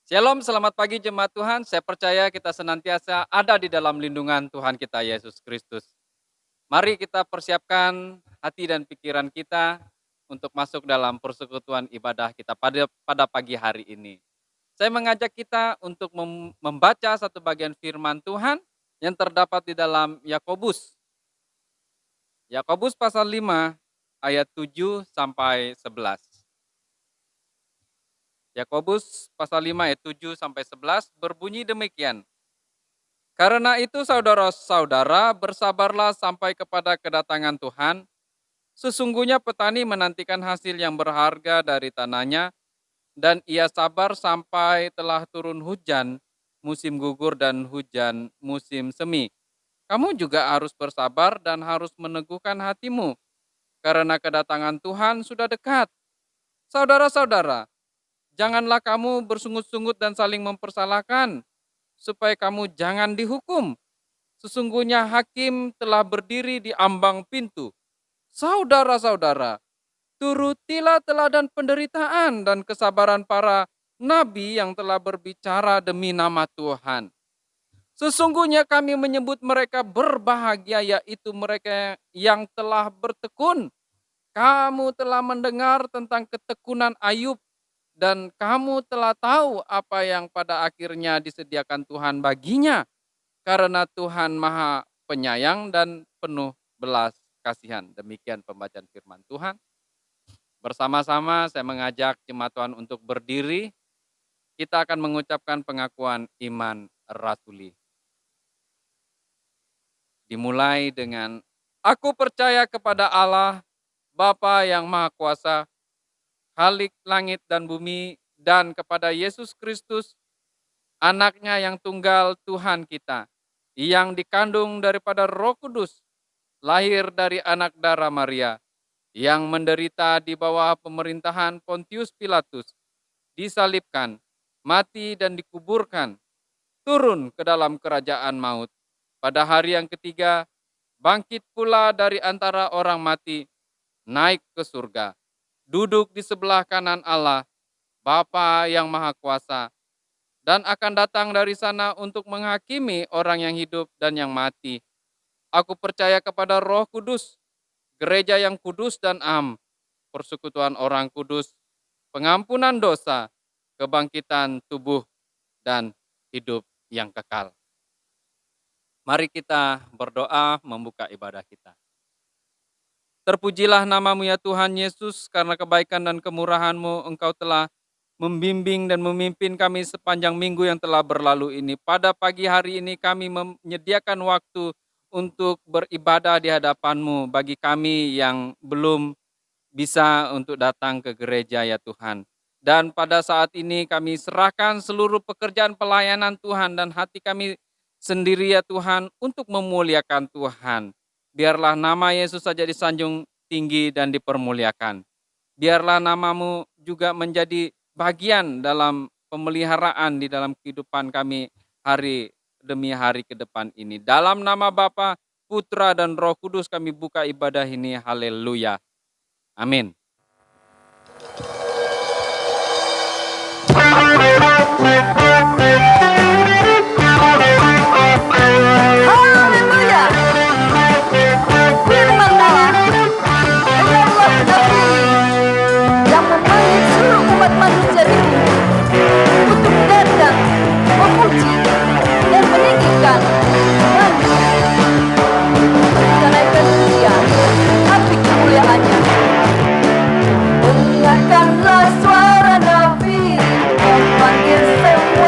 Shalom, selamat pagi jemaat Tuhan. Saya percaya kita senantiasa ada di dalam lindungan Tuhan kita Yesus Kristus. Mari kita persiapkan hati dan pikiran kita untuk masuk dalam persekutuan ibadah kita pada pagi hari ini. Saya mengajak kita untuk membaca satu bagian firman Tuhan yang terdapat di dalam Yakobus. Yakobus pasal 5 ayat 7 sampai 11. Yakobus pasal 5 ayat 7 sampai 11 berbunyi demikian. Karena itu saudara-saudara bersabarlah sampai kepada kedatangan Tuhan. Sesungguhnya petani menantikan hasil yang berharga dari tanahnya, dan ia sabar sampai telah turun hujan musim gugur dan hujan musim semi. Kamu juga harus bersabar dan harus meneguhkan hatimu, karena kedatangan Tuhan sudah dekat. Saudara-saudara, janganlah kamu bersungut-sungut dan saling mempersalahkan, supaya kamu jangan dihukum. Sesungguhnya hakim telah berdiri di ambang pintu. Saudara-saudara, turutilah teladan penderitaan dan kesabaran para nabi yang telah berbicara demi nama Tuhan. Sesungguhnya kami menyebut mereka berbahagia, yaitu mereka yang telah bertekun. Kamu telah mendengar tentang ketekunan Ayub, dan kamu telah tahu apa yang pada akhirnya disediakan Tuhan baginya, karena Tuhan Maha Penyayang dan penuh belas kasihan. Demikian pembacaan firman Tuhan. Bersama-sama saya mengajak jemaat Tuhan untuk berdiri. Kita akan mengucapkan pengakuan iman rasuli. Dimulai dengan, aku percaya kepada Allah, Bapa yang Maha Kuasa, Khalik langit dan bumi, dan kepada Yesus Kristus, Anaknya yang tunggal Tuhan kita, yang dikandung daripada Roh Kudus, lahir dari anak darah Maria, yang menderita di bawah pemerintahan Pontius Pilatus, disalibkan, mati dan dikuburkan, turun ke dalam kerajaan maut. Pada hari yang ketiga, bangkit pula dari antara orang mati, naik ke surga, duduk di sebelah kanan Allah, Bapa yang Maha Kuasa, dan akan datang dari sana untuk menghakimi orang yang hidup dan yang mati. Aku percaya kepada Roh Kudus, gereja yang kudus dan am, persekutuan orang kudus, pengampunan dosa, kebangkitan tubuh, dan hidup yang kekal. Mari kita berdoa membuka ibadah kita. Terpujilah namamu ya Tuhan Yesus, karena kebaikan dan kemurahan-Mu Engkau telah membimbing dan memimpin kami sepanjang minggu yang telah berlalu ini. Pada pagi hari ini kami menyediakan waktu untuk beribadah di hadapan-Mu bagi kami yang belum bisa untuk datang ke gereja ya Tuhan. Dan pada saat ini kami serahkan seluruh pekerjaan pelayanan Tuhan dan hati kami sendiri ya Tuhan untuk memuliakan Tuhan. Biarlah nama Yesus saja disanjung tinggi dan dipermuliakan. Biarlah namamu juga menjadi bagian dalam pemeliharaan di dalam kehidupan kami hari demi hari ke depan ini. Dalam nama Bapa, Putra, dan Roh Kudus kami buka ibadah ini. Haleluya. Amin. Haleluya. Firman Allah adalah benar yang memanggil seluruh umat manusia di bumi untuk datang memuji dan meninggikan nama menaikkan pujian api kemuliaannya. Dengarkanlah suara nabi memanggil semua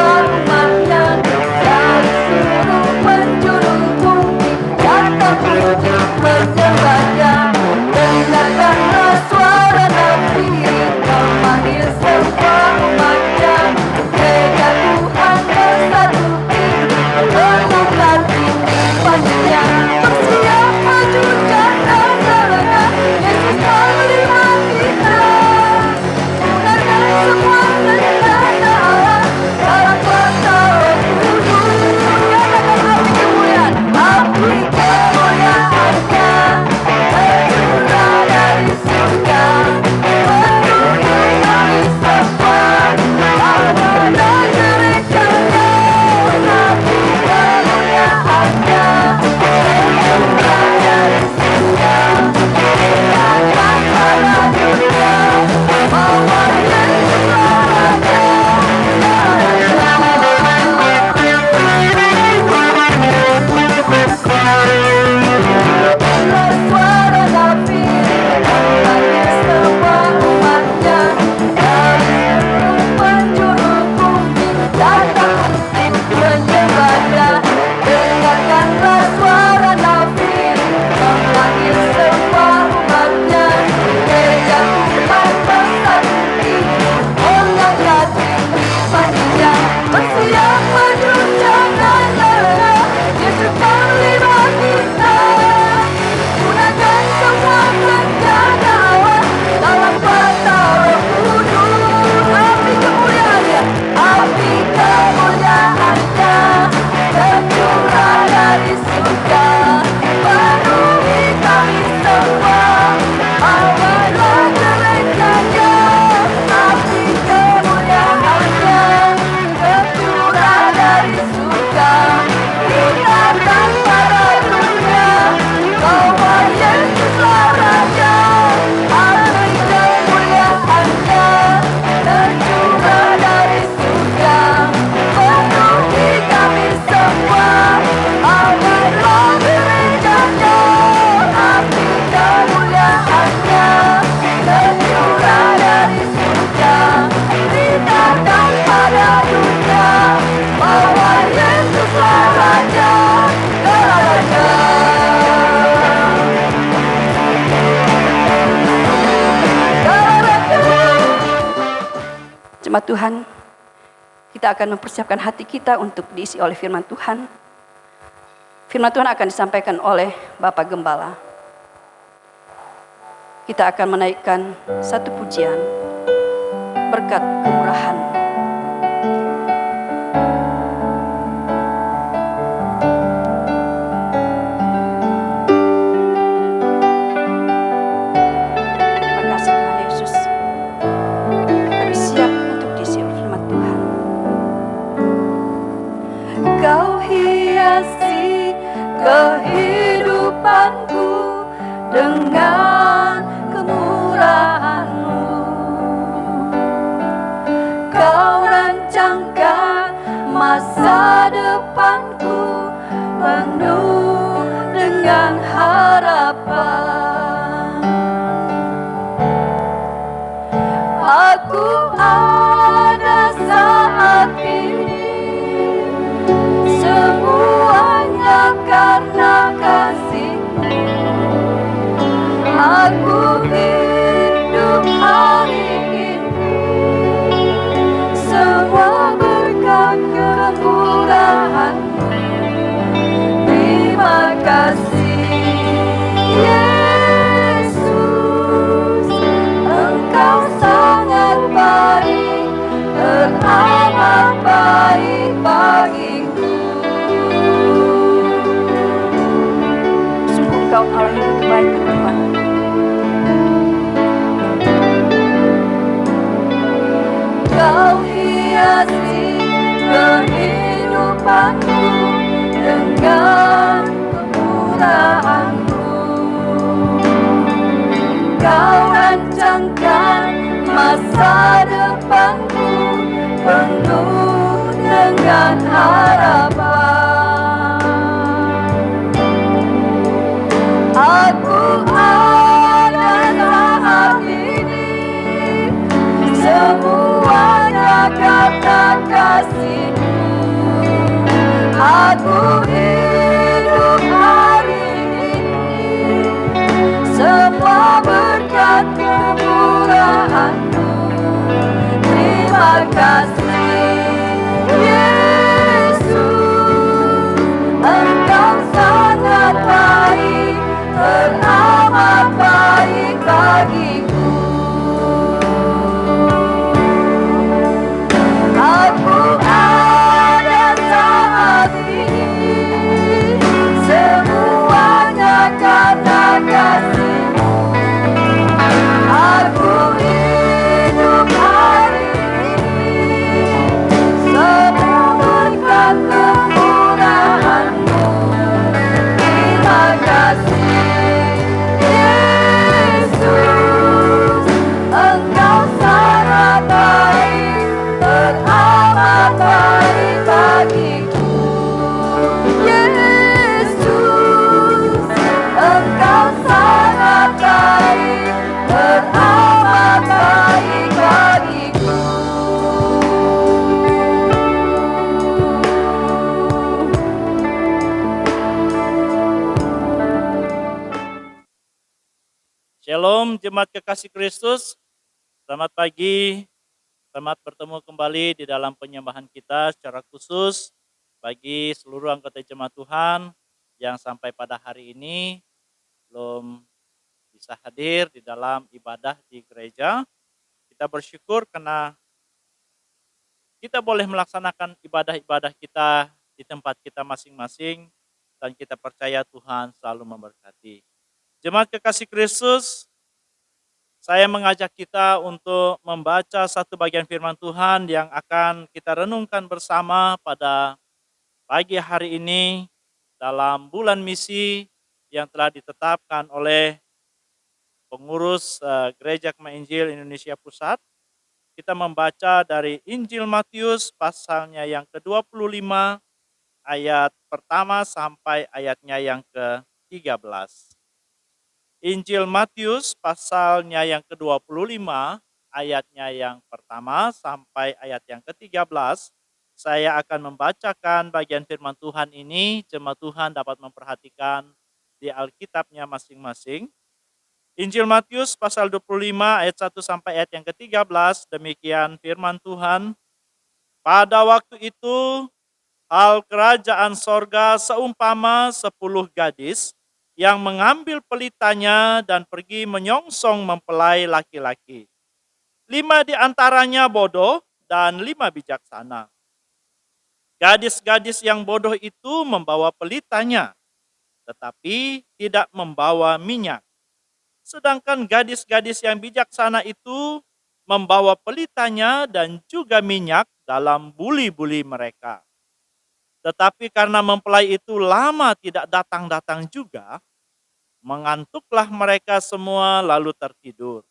Jemaat Tuhan, kita akan mempersiapkan hati kita untuk diisi oleh firman Tuhan. Firman Tuhan akan disampaikan oleh Bapak Gembala. Kita akan menaikkan satu pujian, berkat kemurahan. Terima kasih Tuhan Yesus. Kami siap untuk diisi oleh firman Tuhan. Kau hiasi kehidupanku dengan kemurahan-Mu. Kau rancangkan masa depanku penuh dengan harapan. Aku ada saat ini, semuanya karena kasih-Mu. Aku hidup hari ini, semua berkat kemurahan-Mu. Terima kasih Yesus, Engkau sangat baik, teramat baik bagiku. Sungguh Engkau Allah yang begitu baik Tuhan. Kau hiasi kehidupanku dengan kemurahan-Mu. Kau rancangkan masa depanku penuh dengan harapan. Aku ada saat ini, semuanya karena kasih-Mu. Aku hidup hari ini, semua berkat kemurahan-Mu. Terima kasih Yesus, Engkau sangat baik, teramat baik bagiku. Aku ada saat ini, semuanya karena kasih-Mu. Aku hidup hari ini, semua berkat kemurahan-Mu. Terima kasih Yesus, Engkau sangat baik, teramat baik bagiku. Yesus, Engkau sangat baik, teramat baik bagiku. Shalom jemaat kekasih Kristus, selamat pagi, selamat bertemu kembali di dalam penyembahan kita secara khusus bagi seluruh anggota jemaat Tuhan yang sampai pada hari ini belum bisa hadir di dalam ibadah di gereja. Kita bersyukur karena kita boleh melaksanakan ibadah-ibadah kita di tempat kita masing-masing dan kita percaya Tuhan selalu memberkati. Jemaat kekasih Kristus, saya mengajak kita untuk membaca satu bagian firman Tuhan yang akan kita renungkan bersama pada pagi hari ini dalam bulan misi yang telah ditetapkan oleh pengurus Gereja Kemah Injil Indonesia Pusat. Kita membaca dari Injil Matius pasalnya yang ke-25 ayat pertama sampai ayatnya yang ke-13. Injil Matius pasalnya yang ke-25 ayatnya yang pertama sampai ayat yang ke-13. Saya akan membacakan bagian firman Tuhan ini, jemaat Tuhan dapat memperhatikan di Alkitabnya masing-masing. Injil Matius pasal 25 ayat 1 sampai ayat yang ke-13, demikian firman Tuhan. Pada waktu itu, hal kerajaan sorga seumpama 10 gadis yang mengambil pelitanya dan pergi menyongsong mempelai laki-laki. 5 di antaranya bodoh dan 5 bijaksana. Gadis-gadis yang bodoh itu membawa pelitanya, tetapi tidak membawa minyak. Sedangkan gadis-gadis yang bijaksana itu membawa pelitanya dan juga minyak dalam buli-buli mereka. Tetapi karena mempelai itu lama tidak datang-datang juga, mengantuklah mereka semua lalu tertidur.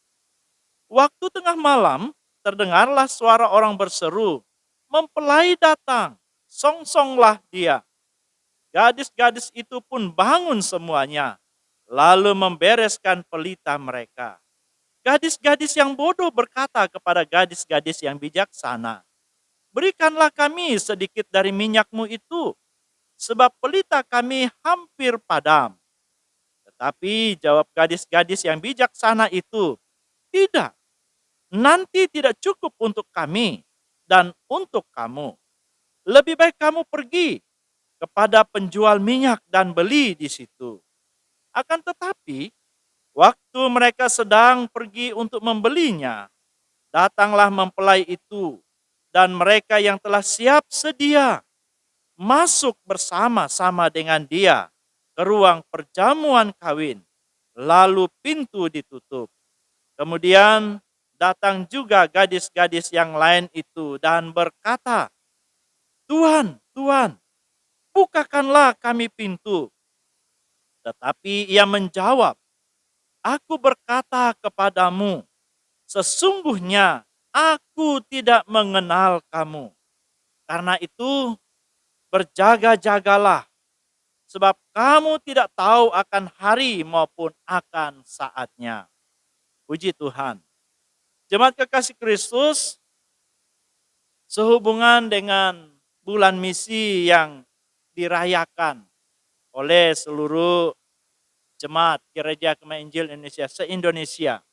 Waktu tengah malam, terdengarlah suara orang berseru, "Mempelai datang, songsonglah dia." Gadis-gadis itu pun bangun semuanya, lalu membereskan pelita mereka. Gadis-gadis yang bodoh berkata kepada gadis-gadis yang bijaksana, "Berikanlah kami sedikit dari minyakmu itu, sebab pelita kami hampir padam." Tetapi jawab gadis-gadis yang bijaksana itu, "Tidak, nanti tidak cukup untuk kami dan untuk kamu. Lebih baik kamu pergi kepada penjual minyak dan beli di situ." Akan tetapi, waktu mereka sedang pergi untuk membelinya, datanglah mempelai itu dan mereka yang telah siap sedia masuk bersama-sama dengan dia ke ruang perjamuan kawin. Lalu pintu ditutup. Kemudian datang juga gadis-gadis yang lain itu dan berkata, "Tuhan, Tuhan, bukakanlah kami pintu." Tetapi ia menjawab, "Aku berkata kepadamu, sesungguhnya aku tidak mengenal kamu. Karena itu berjaga-jagalah, sebab kamu tidak tahu akan hari maupun akan saatnya." Puji Tuhan. Jemaat kekasih Kristus, sehubungan dengan bulan misi yang dirayakan oleh seluruh jemaat Gereja Kemah Injil Indonesia se-Indonesia,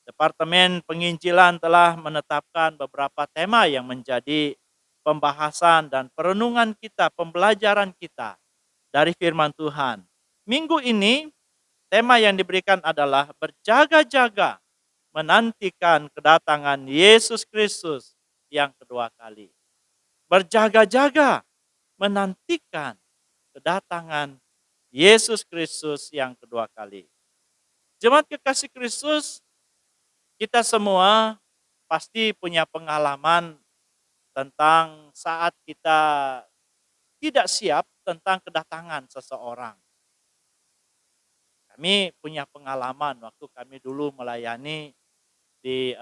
Departemen Penginjilan telah menetapkan beberapa tema yang menjadi pembahasan dan perenungan kita, pembelajaran kita dari firman Tuhan. Minggu ini, tema yang diberikan adalah berjaga-jaga menantikan kedatangan Yesus Kristus yang kedua kali. Berjaga-jaga menantikan kedatangan Yesus Kristus yang kedua kali. Jemaat kekasih Kristus, kita semua pasti punya pengalaman tentang saat kita tidak siap tentang kedatangan seseorang. Kami punya pengalaman waktu kami dulu melayani di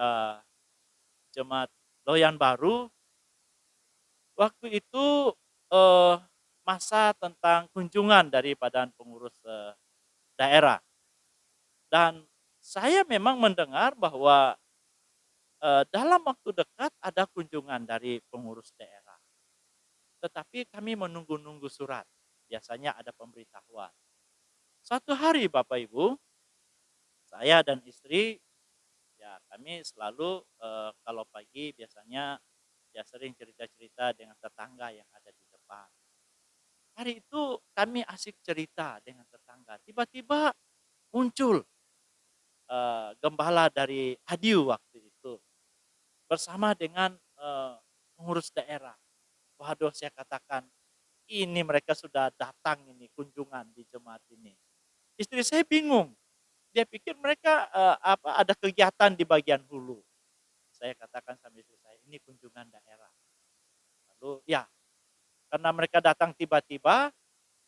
Jemaat Loyan Baru. Waktu itu masa tentang kunjungan dari Badan Pengurus Daerah. Dan saya memang mendengar bahwa dalam waktu dekat ada kunjungan dari pengurus daerah. Tetapi kami menunggu-nunggu surat. Biasanya ada pemberitahuan. Suatu hari Bapak Ibu, saya dan istri, ya kami selalu kalau pagi biasanya ya sering cerita-cerita dengan tetangga yang ada di depan. Hari itu kami asik cerita dengan tetangga. Tiba-tiba muncul gembala dari Adiu waktu itu bersama dengan pengurus daerah. Waduh, saya katakan ini mereka sudah datang ini kunjungan di jemaat ini. Istri saya bingung. Dia pikir mereka ada kegiatan di bagian hulu. Saya katakan sama istri saya, ini kunjungan daerah. Lalu ya, karena mereka datang tiba-tiba,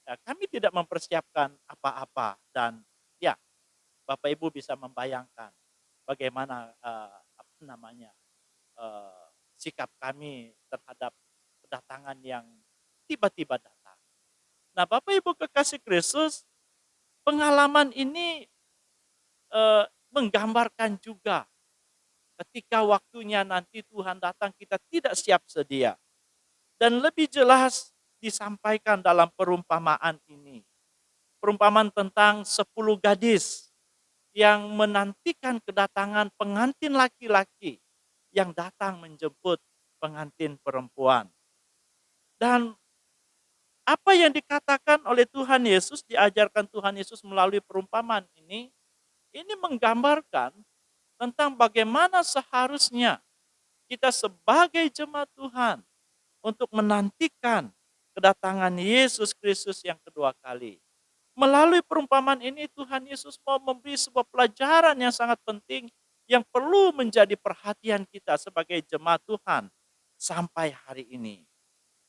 ya, kami tidak mempersiapkan apa-apa dan ya, Bapak Ibu bisa membayangkan bagaimana sikap kami terhadap kedatangan yang tiba-tiba datang. Nah, Bapak Ibu kekasih Kristus, pengalaman ini menggambarkan juga ketika waktunya nanti Tuhan datang kita tidak siap sedia. Dan lebih jelas disampaikan dalam perumpamaan ini. Perumpamaan tentang 10 gadis yang menantikan kedatangan pengantin laki-laki yang datang menjemput pengantin perempuan. Dan apa yang dikatakan oleh Tuhan Yesus, diajarkan Tuhan Yesus melalui perumpamaan ini menggambarkan tentang bagaimana seharusnya kita sebagai jemaat Tuhan untuk menantikan kedatangan Yesus Kristus yang kedua kali. Melalui perumpamaan ini Tuhan Yesus mau memberi sebuah pelajaran yang sangat penting yang perlu menjadi perhatian kita sebagai jemaat Tuhan sampai hari ini.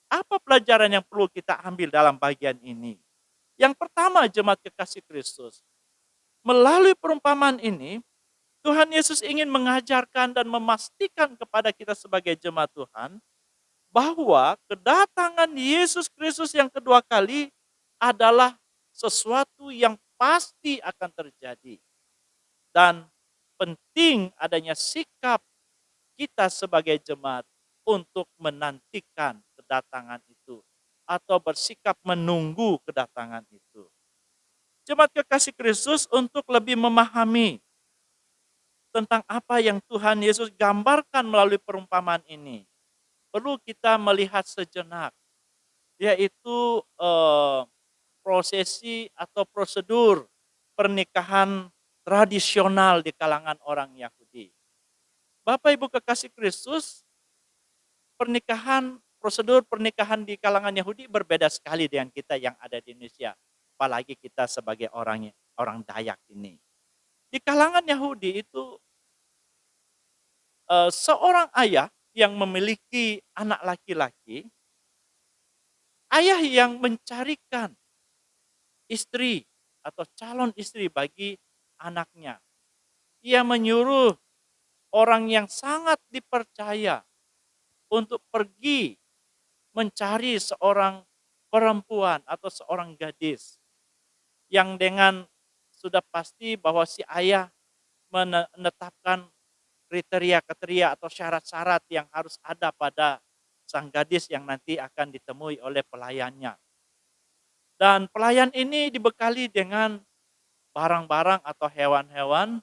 Apa pelajaran yang perlu kita ambil dalam bagian ini? Yang pertama, jemaat kekasih Kristus, melalui perumpamaan ini Tuhan Yesus ingin mengajarkan dan memastikan kepada kita sebagai jemaat Tuhan bahwa kedatangan Yesus Kristus yang kedua kali adalah sesuatu yang pasti akan terjadi. Dan penting adanya sikap kita sebagai jemaat untuk menantikan kedatangan itu atau bersikap menunggu kedatangan itu. Jemaat kekasih Kristus, untuk lebih memahami tentang apa yang Tuhan Yesus gambarkan melalui perumpamaan ini, perlu kita melihat sejenak, yaitu prosesi atau prosedur pernikahan tradisional di kalangan orang Yahudi. Bapak Ibu kekasih Kristus, prosedur pernikahan di kalangan Yahudi berbeda sekali dengan kita yang ada di Indonesia, apalagi kita sebagai orang Dayak ini. Di kalangan Yahudi itu seorang ayah yang memiliki anak laki-laki, ayah yang mencarikan istri atau calon istri bagi anaknya. Ia menyuruh orang yang sangat dipercaya untuk pergi mencari seorang perempuan atau seorang gadis yang dengan sudah pasti bahwa si ayah menetapkan kriteria-kriteria atau syarat-syarat yang harus ada pada sang gadis yang nanti akan ditemui oleh pelayannya. Dan pelayan ini dibekali dengan barang-barang atau hewan-hewan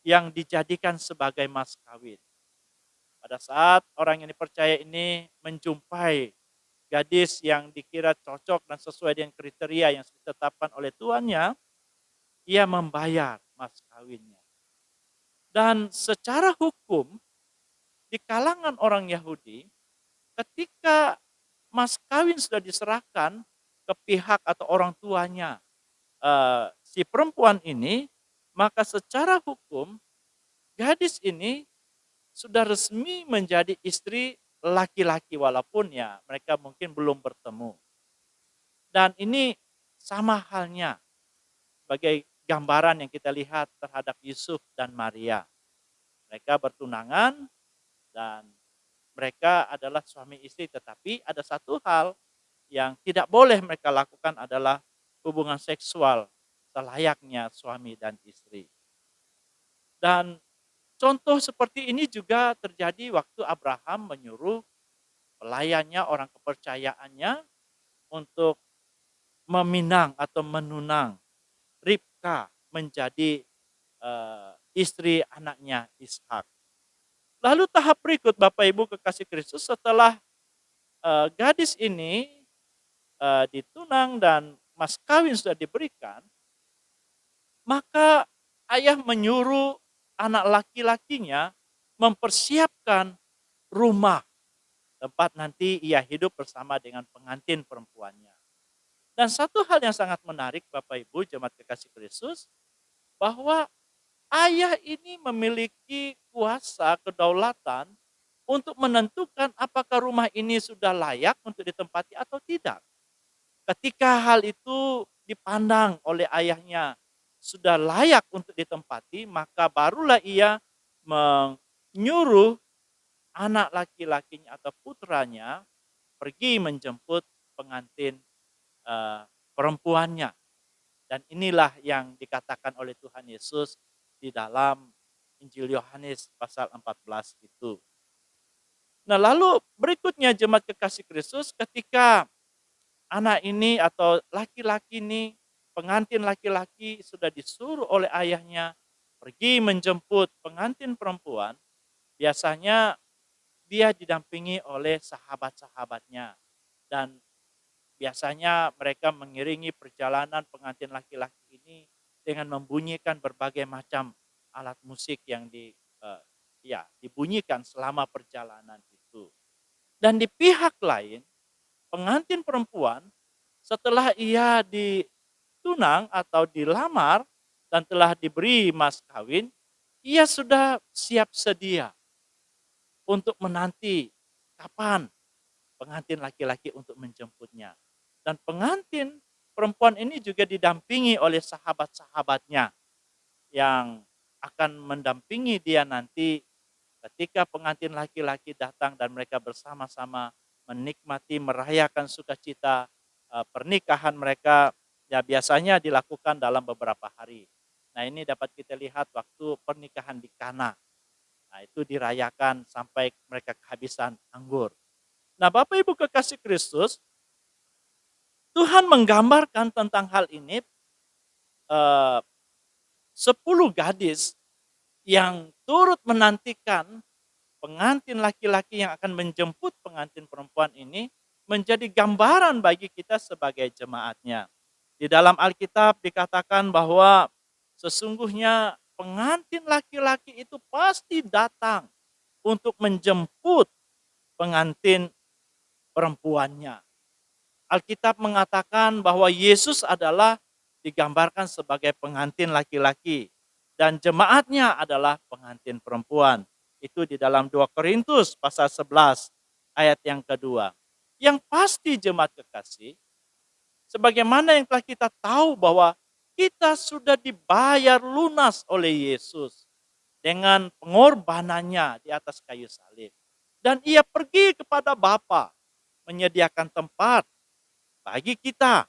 yang dijadikan sebagai mas kawin. Pada saat orang yang dipercaya ini menjumpai gadis yang dikira cocok dan sesuai dengan kriteria yang ditetapkan oleh tuannya, ia membayar mas kawinnya. Dan secara hukum, di kalangan orang Yahudi, ketika mas kawin sudah diserahkan ke pihak atau orang tuanya si perempuan ini, maka secara hukum, gadis ini sudah resmi menjadi istri laki-laki, walaupun ya mereka mungkin belum bertemu. Dan ini sama halnya sebagai gambaran yang kita lihat terhadap Yusuf dan Maria. Mereka bertunangan dan mereka adalah suami istri, tetapi ada satu hal yang tidak boleh mereka lakukan adalah hubungan seksual selayaknya suami dan istri. Dan contoh seperti ini juga terjadi waktu Abraham menyuruh pelayannya, orang kepercayaannya untuk meminang atau menunang Ribka menjadi istri anaknya Ishak. Lalu tahap berikut Bapak Ibu kekasih Kristus, setelah gadis ini ditunang dan mas kawin sudah diberikan, maka ayah menyuruh anak laki-lakinya mempersiapkan rumah tempat nanti ia hidup bersama dengan pengantin perempuannya. Dan satu hal yang sangat menarik Bapak Ibu jemaat kekasih Kristus, bahwa ayah ini memiliki kuasa kedaulatan untuk menentukan apakah rumah ini sudah layak untuk ditempati atau tidak. Ketika hal itu dipandang oleh ayahnya sudah layak untuk ditempati, maka barulah ia menyuruh anak laki-lakinya atau putranya pergi menjemput pengantin perempuannya. Dan inilah yang dikatakan oleh Tuhan Yesus di dalam Injil Yohanes pasal 14 itu. Nah, lalu berikutnya jemaat kekasih Kristus, ketika anak ini atau laki-laki ini, pengantin laki-laki sudah disuruh oleh ayahnya pergi menjemput pengantin perempuan, biasanya dia didampingi oleh sahabat-sahabatnya. Dan biasanya mereka mengiringi perjalanan pengantin laki-laki ini dengan membunyikan berbagai macam alat musik yang dibunyikan selama perjalanan itu. Dan di pihak lain, pengantin perempuan setelah ia ditunang atau dilamar dan telah diberi mas kawin, ia sudah siap sedia untuk menanti kapan pengantin laki-laki untuk menjemputnya. Dan pengantin perempuan ini juga didampingi oleh sahabat-sahabatnya yang akan mendampingi dia nanti ketika pengantin laki-laki datang dan mereka bersama-sama menikmati, merayakan sukacita pernikahan mereka, ya biasanya dilakukan dalam beberapa hari. Nah, ini dapat kita lihat waktu pernikahan di Kana. Nah, itu dirayakan sampai mereka kehabisan anggur. Nah, Bapak Ibu kekasih Kristus, Tuhan menggambarkan tentang hal ini 10 gadis yang turut menantikan pengantin laki-laki yang akan menjemput pengantin perempuan ini menjadi gambaran bagi kita sebagai jemaatnya. Di dalam Alkitab dikatakan bahwa sesungguhnya pengantin laki-laki itu pasti datang untuk menjemput pengantin perempuannya. Alkitab mengatakan bahwa Yesus adalah digambarkan sebagai pengantin laki-laki dan jemaatnya adalah pengantin perempuan. Itu di dalam 2 Korintus pasal 11 ayat yang kedua. Yang pasti jemaat kekasih, sebagaimana yang telah kita tahu bahwa kita sudah dibayar lunas oleh Yesus dengan pengorbanannya di atas kayu salib. Dan ia pergi kepada Bapa menyediakan tempat bagi kita.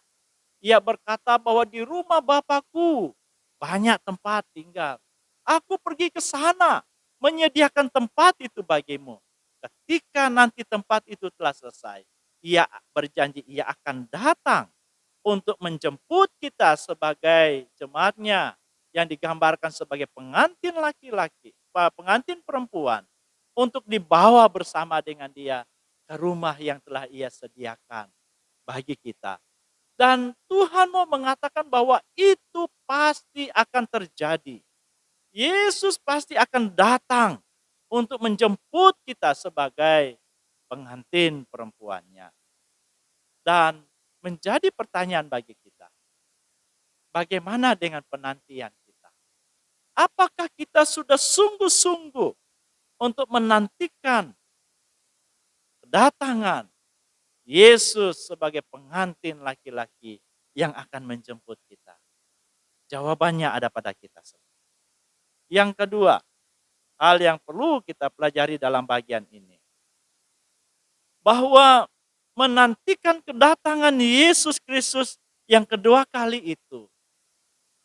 Ia berkata bahwa di rumah Bapakku banyak tempat tinggal. Aku pergi ke sana menyediakan tempat itu bagimu. Ketika nanti tempat itu telah selesai, ia berjanji ia akan datang untuk menjemput kita sebagai jemaatnya yang digambarkan sebagai pengantin laki-laki, pengantin perempuan, untuk dibawa bersama dengan dia ke rumah yang telah ia sediakan bagi kita. Dan Tuhan mau mengatakan bahwa itu pasti akan terjadi. Yesus pasti akan datang untuk menjemput kita sebagai pengantin perempuannya. Dan menjadi pertanyaan bagi kita, bagaimana dengan penantian kita? Apakah kita sudah sungguh-sungguh untuk menantikan kedatangan Yesus sebagai pengantin laki-laki yang akan menjemput kita? Jawabannya ada pada kita semua. Yang kedua, hal yang perlu kita pelajari dalam bagian ini, bahwa menantikan kedatangan Yesus Kristus yang kedua kali itu,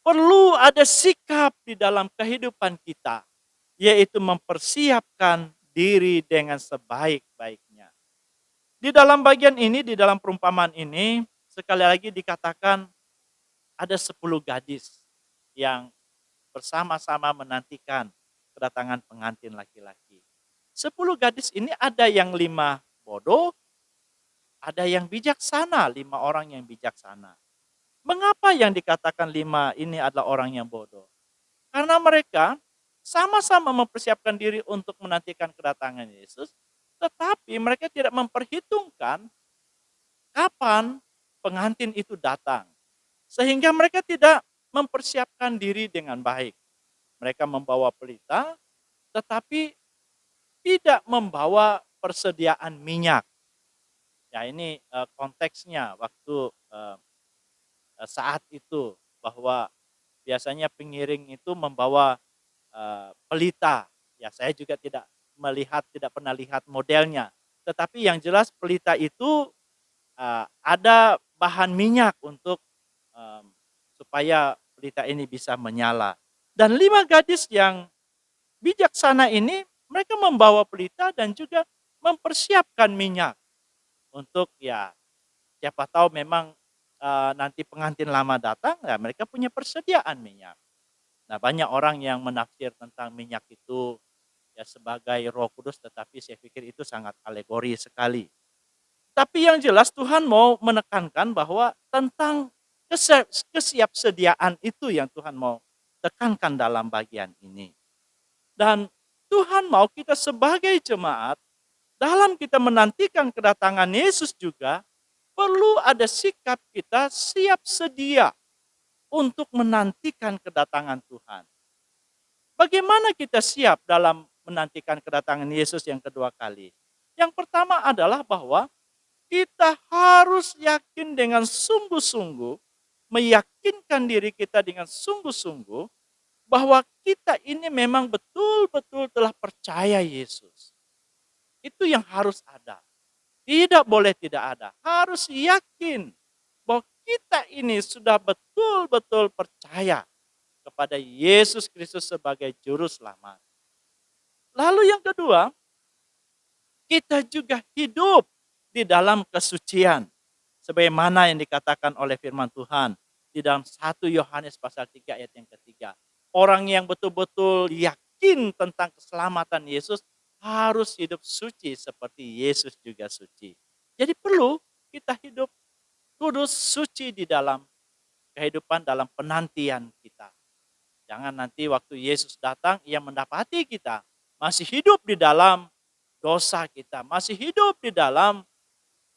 perlu ada sikap di dalam kehidupan kita, yaitu mempersiapkan diri dengan sebaik-baiknya. Di dalam bagian ini, di dalam perumpamaan ini, sekali lagi dikatakan ada 10 gadis yang bersama-sama menantikan kedatangan pengantin laki-laki. 10 gadis ini ada yang 5 bodoh, ada yang bijaksana, 5 orang yang bijaksana. Mengapa yang dikatakan 5 ini adalah orang yang bodoh? Karena mereka sama-sama mempersiapkan diri untuk menantikan kedatangan Yesus, tetapi mereka tidak memperhitungkan kapan pengantin itu datang. Sehingga mereka tidak mempersiapkan diri dengan baik. Mereka membawa pelita, tetapi tidak membawa persediaan minyak. Ya, ini konteksnya waktu saat itu, bahwa biasanya pengiring itu membawa pelita. Ya, saya juga tidak pernah lihat modelnya. Tetapi yang jelas pelita itu ada bahan minyak untuk supaya pelita ini bisa menyala. Dan 5 gadis yang bijaksana ini, mereka membawa pelita dan juga mempersiapkan minyak. Untuk siapa tahu memang nanti pengantin lama datang, ya mereka punya persediaan minyak. Nah, banyak orang yang menafsir tentang minyak itu ya sebagai Roh Kudus, tetapi saya pikir itu sangat alegori sekali. Tapi yang jelas Tuhan mau menekankan bahwa tentang kesiapsediaan itu yang Tuhan mau tekankan dalam bagian ini. Dan Tuhan mau kita sebagai jemaat, dalam kita menantikan kedatangan Yesus juga, perlu ada sikap kita siap sedia untuk menantikan kedatangan Tuhan. Bagaimana kita siap dalam menantikan kedatangan Yesus yang kedua kali? Yang pertama adalah bahwa kita harus yakin dengan sungguh-sungguh, meyakinkan diri kita dengan sungguh-sungguh bahwa kita ini memang betul-betul telah percaya Yesus. Itu yang harus ada. Tidak boleh tidak ada. Harus yakin bahwa kita ini sudah betul-betul percaya kepada Yesus Kristus sebagai juru selamat. Lalu yang kedua, kita juga hidup di dalam kesucian. Sebagaimana yang dikatakan oleh firman Tuhan di dalam 1 Yohanes pasal 3 ayat yang ketiga. Orang yang betul-betul yakin tentang keselamatan Yesus harus hidup suci seperti Yesus juga suci. Jadi perlu kita hidup kudus suci di dalam kehidupan, dalam penantian kita. Jangan nanti waktu Yesus datang, ia mendapati kita masih hidup di dalam dosa kita, masih hidup di dalam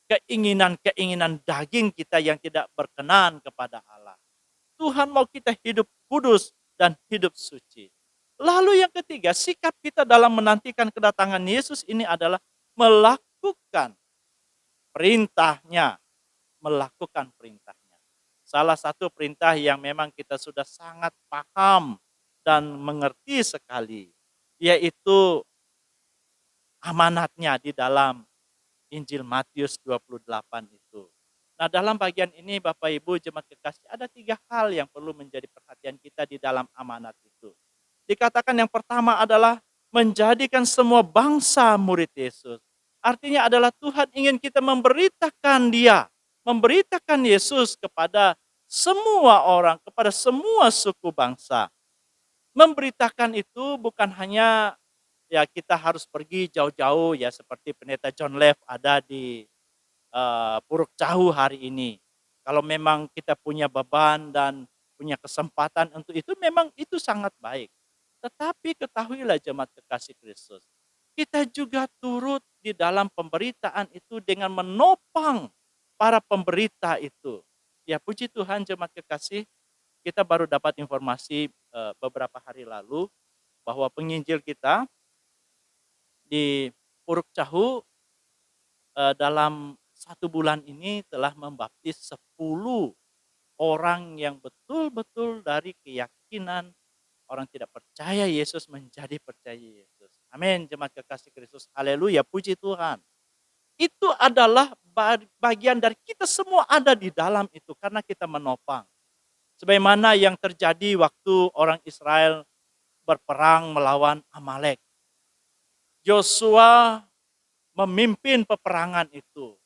keinginan-keinginan daging kita yang tidak berkenan kepada Allah. Tuhan mau kita hidup kudus dan hidup suci. Lalu yang ketiga, sikap kita dalam menantikan kedatangan Yesus ini adalah melakukan perintahnya. Melakukan perintahnya. Salah satu perintah yang memang kita sudah sangat paham dan mengerti sekali, yaitu amanatnya di dalam Injil Matius 28 itu. Nah, dalam bagian ini Bapak Ibu jemaat kekasih, ada 3 hal yang perlu menjadi perhatian kita di dalam amanat itu. Dikatakan yang pertama adalah menjadikan semua bangsa murid Yesus. Artinya adalah Tuhan ingin kita memberitakan Dia, memberitakan Yesus kepada semua orang, kepada semua suku bangsa. Memberitakan itu bukan hanya ya kita harus pergi jauh-jauh ya seperti pendeta John Lev ada di Puruk Cahu hari ini. Kalau memang kita punya beban dan punya kesempatan untuk itu, memang itu sangat baik. Tetapi ketahuilah jemaat kekasih Kristus, kita juga turut di dalam pemberitaan itu dengan menopang para pemberita itu. Ya puji Tuhan jemaat kekasih, kita baru dapat informasi beberapa hari lalu bahwa penginjil kita di Puruk Cahu dalam 1 bulan ini telah membaptis 10 orang yang betul-betul dari keyakinan orang tidak percaya Yesus menjadi percaya Yesus. Amin, jemaat kekasih Kristus. Haleluya, puji Tuhan. Itu adalah bagian dari kita semua ada di dalam itu karena kita menopang. Sebagaimana yang terjadi waktu orang Israel berperang melawan Amalek. Yosua memimpin peperangan itu.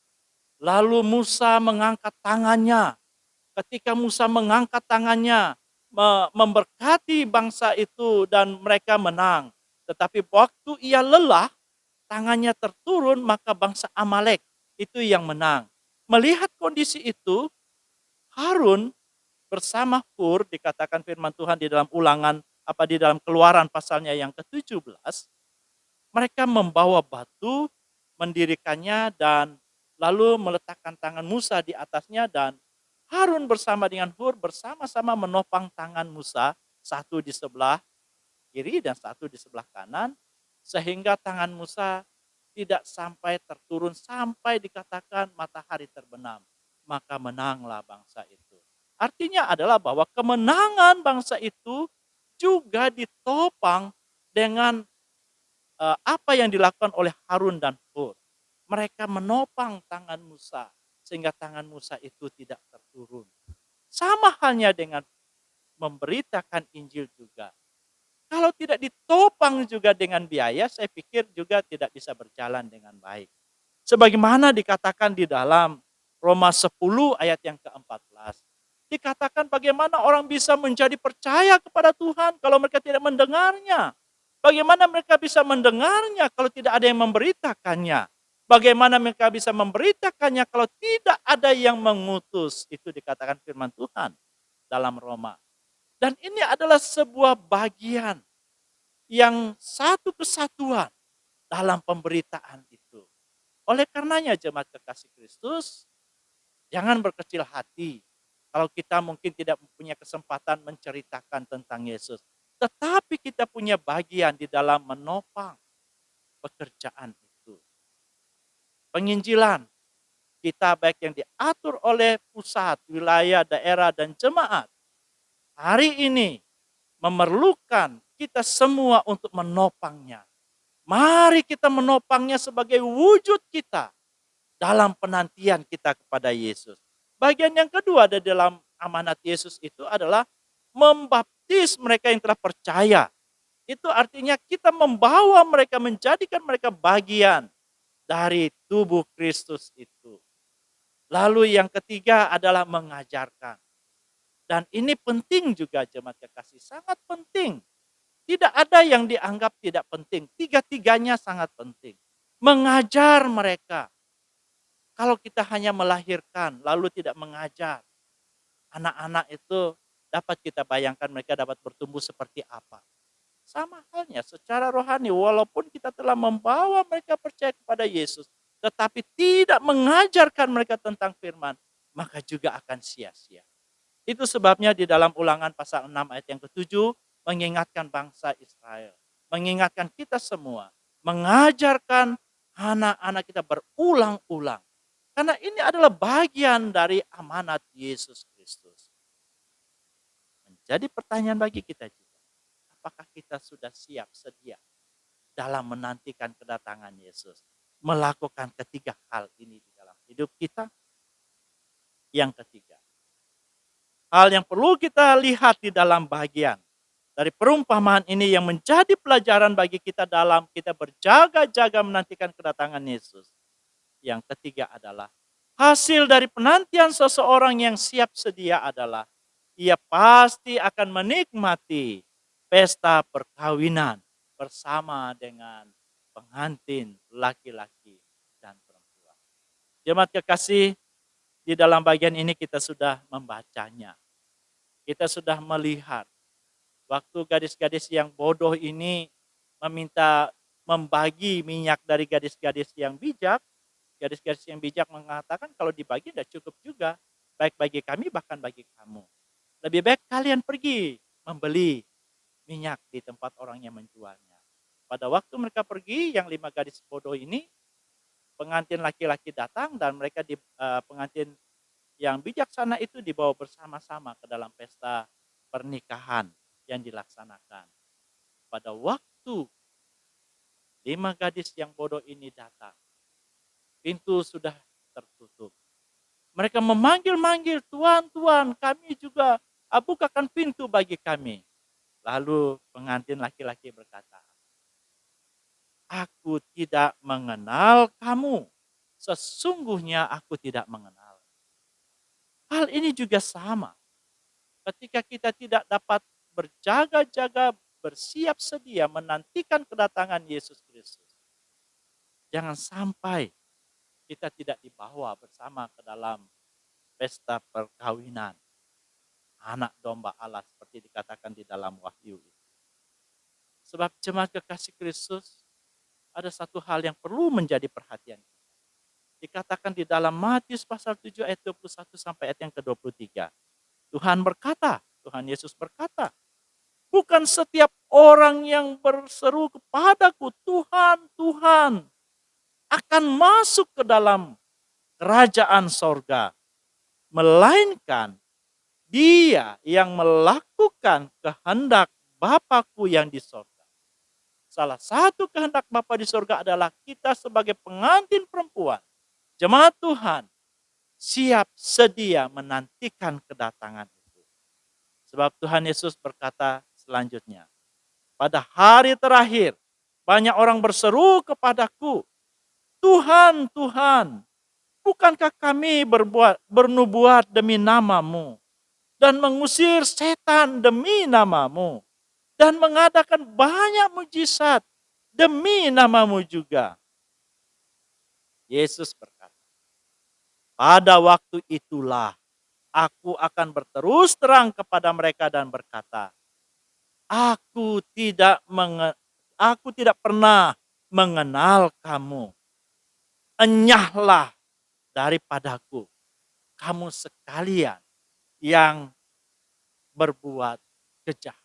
Lalu Musa mengangkat tangannya. Ketika Musa mengangkat tangannya, memberkati bangsa itu dan mereka menang. Tetapi waktu ia lelah, tangannya terturun, maka bangsa Amalek itu yang menang. Melihat kondisi itu, Harun bersama Hur, dikatakan firman Tuhan di dalam di dalam Keluaran pasalnya yang ke-17, mereka membawa batu, mendirikannya dan lalu meletakkan tangan Musa di atasnya dan Harun bersama dengan Hur bersama-sama menopang tangan Musa, satu di sebelah kiri dan satu di sebelah kanan, sehingga tangan Musa tidak sampai terturun sampai dikatakan matahari terbenam. Maka menanglah bangsa itu. Artinya adalah bahwa kemenangan bangsa itu juga ditopang dengan apa yang dilakukan oleh Harun dan Hur. Mereka menopang tangan Musa sehingga tangan Musa itu tidak terturun. Sama halnya dengan memberitakan Injil juga. Kalau tidak ditopang juga dengan biaya, saya pikir juga tidak bisa berjalan dengan baik. Sebagaimana dikatakan di dalam Roma 10 ayat yang ke-14. Dikatakan bagaimana orang bisa menjadi percaya kepada Tuhan kalau mereka tidak mendengarnya. Bagaimana mereka bisa mendengarnya kalau tidak ada yang memberitakannya. Bagaimana mereka bisa memberitakannya kalau tidak ada yang mengutus. Itu dikatakan firman Tuhan dalam Roma. Dan ini adalah sebuah bagian yang satu kesatuan dalam pemberitaan itu. Oleh karenanya jemaat kekasih Kristus, jangan berkecil hati kalau kita mungkin tidak punya kesempatan menceritakan tentang Yesus. Tetapi kita punya bagian di dalam menopang pekerjaan itu. Penginjilan kita baik yang diatur oleh pusat, wilayah, daerah, dan jemaat. Hari ini memerlukan kita semua untuk menopangnya. Mari kita menopangnya sebagai wujud kita dalam penantian kita kepada Yesus. Bagian yang kedua ada dalam amanat Yesus itu adalah membaptis mereka yang telah percaya. Itu artinya kita membawa mereka, menjadikan mereka bagian dari tubuh Kristus itu. Lalu yang ketiga adalah mengajarkan. Dan ini penting juga jemaat kekasih, sangat penting. Tidak ada yang dianggap tidak penting. Tiga-tiganya sangat penting. Mengajar mereka. Kalau kita hanya melahirkan lalu tidak mengajar, anak-anak itu dapat kita bayangkan mereka dapat bertumbuh seperti apa. Sama halnya secara rohani, walaupun kita telah membawa mereka percaya kepada Yesus, tetapi tidak mengajarkan mereka tentang firman, maka juga akan sia-sia. Itu sebabnya di dalam Ulangan pasal 6 ayat yang ke-7, mengingatkan bangsa Israel, mengingatkan kita semua, mengajarkan anak-anak kita berulang-ulang. Karena ini adalah bagian dari amanat Yesus Kristus. Menjadi pertanyaan bagi kita juga, apakah kita sudah siap sedia dalam menantikan kedatangan Yesus? Melakukan ketiga hal ini di dalam hidup kita. Yang ketiga, hal yang perlu kita lihat di dalam bagian dari perumpamaan ini yang menjadi pelajaran bagi kita dalam kita berjaga-jaga menantikan kedatangan Yesus. Yang ketiga adalah hasil dari penantian seseorang yang siap sedia adalah ia pasti akan menikmati pesta perkawinan bersama dengan pengantin laki-laki dan perempuan. Jemaat kekasih, di dalam bagian ini kita sudah membacanya. Kita sudah melihat waktu gadis-gadis yang bodoh ini meminta membagi minyak dari gadis-gadis yang bijak. Gadis-gadis yang bijak mengatakan kalau dibagi tidak cukup juga. Baik bagi kami bahkan bagi kamu. Lebih baik kalian pergi membeli minyak di tempat orang yang menjualnya. Pada waktu mereka pergi, yang 5 gadis bodoh ini, pengantin laki-laki datang dan mereka pengantin yang bijaksana itu dibawa bersama-sama ke dalam pesta pernikahan yang dilaksanakan. Pada waktu 5 gadis yang bodoh ini datang, pintu sudah tertutup. Mereka memanggil-manggil, "Tuan, Tuan, kami juga bukakan pintu bagi kami." Lalu pengantin laki-laki berkata, "Aku tidak mengenal kamu. Sesungguhnya aku tidak mengenal." Hal ini juga sama. Ketika kita tidak dapat berjaga-jaga, bersiap sedia menantikan kedatangan Yesus Kristus. Jangan sampai kita tidak dibawa bersama ke dalam pesta perkawinan anak domba Allah seperti dikatakan di dalam Wahyu itu. Sebab jemaat kekasih Kristus, ada satu hal yang perlu menjadi perhatian kita. Dikatakan di dalam Matius pasal 7 ayat 21 sampai ayat yang ke-23. Tuhan Yesus berkata, "Bukan setiap orang yang berseru kepadaku, Tuhan, Tuhan, akan masuk ke dalam kerajaan sorga, melainkan dia yang melakukan kehendak Bapa-Ku yang di sorga." Salah satu kehendak Bapa di sorga adalah kita sebagai pengantin perempuan, jemaat Tuhan, siap sedia menantikan kedatangan itu. Sebab Tuhan Yesus berkata selanjutnya, "Pada hari terakhir, banyak orang berseru kepadaku, Tuhan, Tuhan, bukankah kami bernubuat demi nama-Mu? dan mengusir setan demi namamu dan mengadakan banyak mujizat demi namamu juga. Yesus berkata, pada waktu itulah aku akan berterus terang kepada mereka dan berkata, aku tidak pernah mengenal kamu. Enyahlah daripadaku, kamu sekalian yang berbuat kejahatan.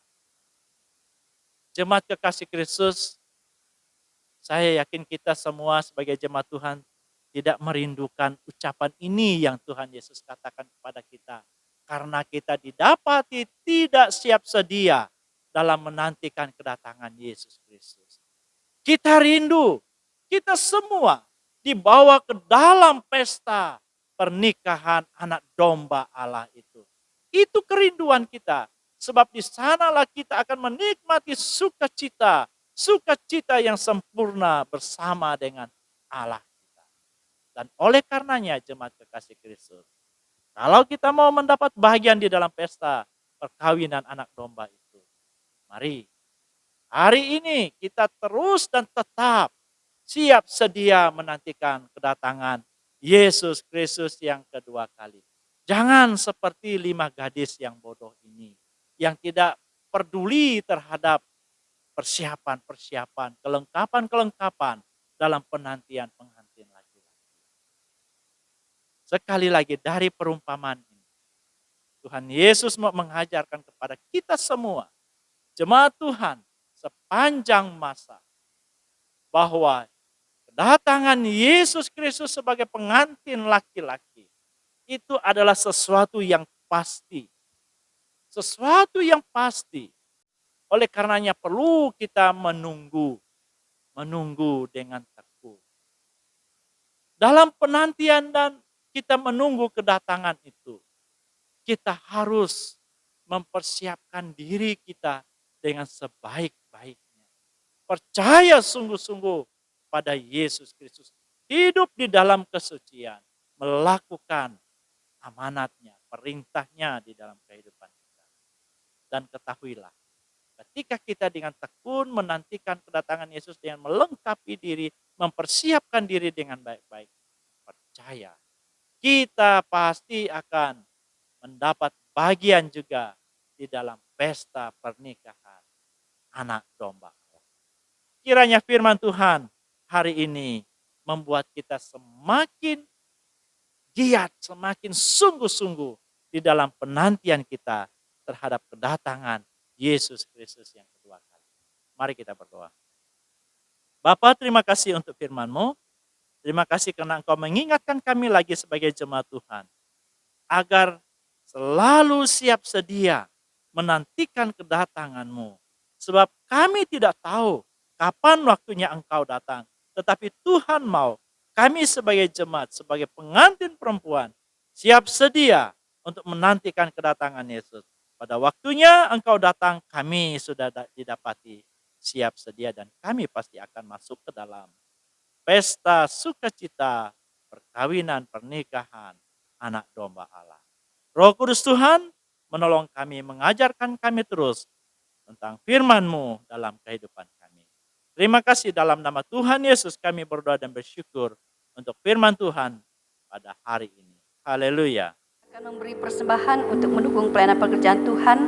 Jemaat kekasih Kristus, saya yakin kita semua sebagai jemaat Tuhan tidak merindukan ucapan ini yang Tuhan Yesus katakan kepada kita. Karena kita didapati tidak siap sedia dalam menantikan kedatangan Yesus Kristus. Kita rindu, kita semua dibawa ke dalam pesta pernikahan anak domba Allah itu. Itu kerinduan kita. Sebab di sanalah kita akan menikmati sukacita yang sempurna bersama dengan Allah kita. Dan oleh karenanya jemaat kekasih Kristus, kalau kita mau mendapat bagian di dalam pesta perkawinan anak domba itu, mari hari ini kita terus dan tetap siap sedia menantikan kedatangan Yesus Kristus yang kedua kali. Jangan seperti 5 gadis yang bodoh ini, yang tidak peduli terhadap persiapan-persiapan, kelengkapan-kelengkapan dalam penantian pengantin laki-laki. Sekali lagi dari perumpamaan ini, Tuhan Yesus mau mengajarkan kepada kita semua, jemaat Tuhan sepanjang masa, bahwa kedatangan Yesus Kristus sebagai pengantin laki-laki itu adalah sesuatu yang pasti. Sesuatu yang pasti. Oleh karenanya perlu kita menunggu dengan tekun. Dalam penantian dan kita menunggu kedatangan itu, kita harus mempersiapkan diri kita dengan sebaik-baiknya. Percaya sungguh-sungguh pada Yesus Kristus. Hidup di dalam kesucian. Melakukan amanatnya, perintahnya di dalam kehidupan kita. Dan ketahuilah, ketika kita dengan tekun menantikan kedatangan Yesus dengan melengkapi diri, mempersiapkan diri dengan baik-baik, percaya, kita pasti akan mendapat bagian juga di dalam pesta pernikahan anak domba. Kiranya firman Tuhan hari ini membuat kita semakin giat, semakin sungguh-sungguh di dalam penantian kita terhadap kedatangan Yesus Kristus yang kedua kali. Mari kita berdoa. Bapa, terima kasih untuk firman-Mu. Terima kasih karena Engkau mengingatkan kami lagi sebagai jemaat Tuhan. Agar selalu siap sedia menantikan kedatangan-Mu. Sebab kami tidak tahu kapan waktunya Engkau datang. Tetapi Tuhan mau kami sebagai jemaat, sebagai pengantin perempuan, siap sedia untuk menantikan kedatangan Yesus. Pada waktunya Engkau datang, kami sudah didapati siap sedia dan kami pasti akan masuk ke dalam pesta sukacita perkawinan pernikahan anak domba Allah. Roh Kudus Tuhan menolong kami, mengajarkan kami terus tentang firman-Mu dalam kehidupan kami. Terima kasih dalam nama Tuhan Yesus kami berdoa dan bersyukur untuk firman Tuhan pada hari ini. Haleluya. Akan memberi persembahan untuk mendukung pelayanan pekerjaan Tuhan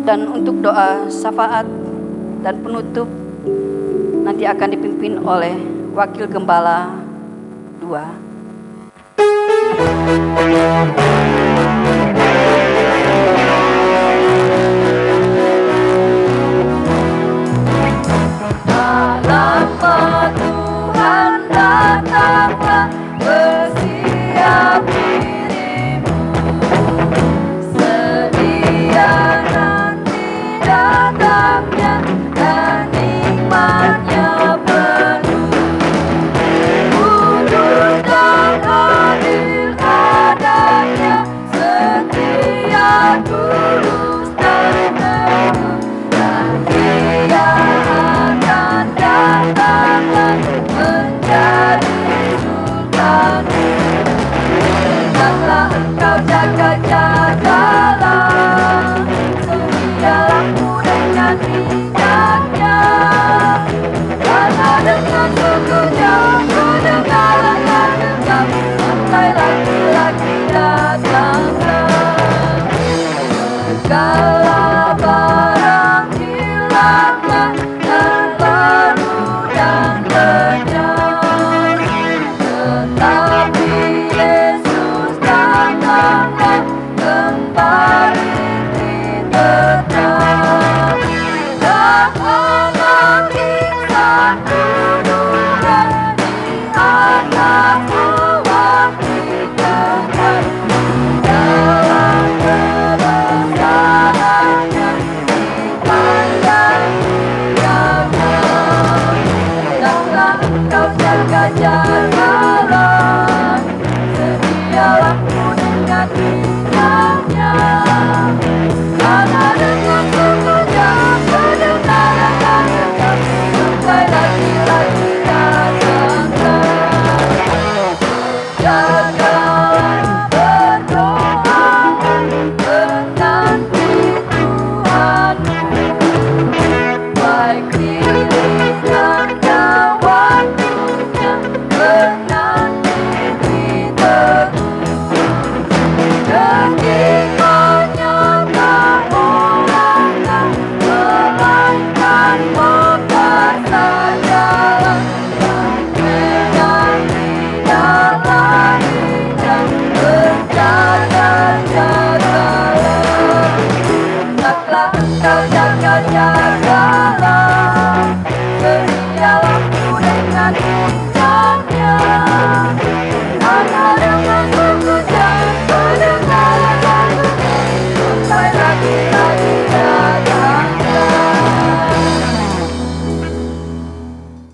dan untuk doa syafaat dan penutup nanti akan dipimpin oleh Wakil Gembala 2. Kudus dan adil adanya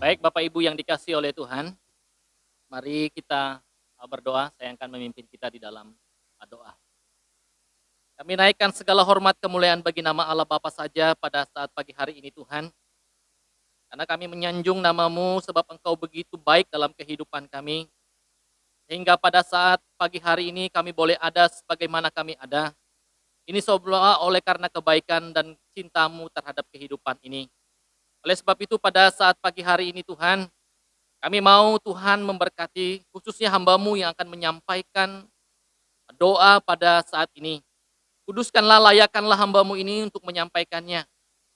Baik Bapak Ibu yang dikasihi oleh Tuhan, mari kita berdoa. Saya akan memimpin kita di dalam doa. Kami naikkan segala hormat kemuliaan bagi nama Allah Bapa saja pada saat pagi hari ini Tuhan. Karena kami menyanjung nama-Mu sebab Engkau begitu baik dalam kehidupan kami. Sehingga pada saat pagi hari ini kami boleh ada sebagaimana kami ada. Ini semua oleh karena kebaikan dan cinta-Mu terhadap kehidupan ini. Oleh sebab itu pada saat pagi hari ini Tuhan, kami mau Tuhan memberkati khususnya hamba-Mu yang akan menyampaikan doa pada saat ini. Kuduskanlah, layakkanlah hamba-Mu ini untuk menyampaikannya.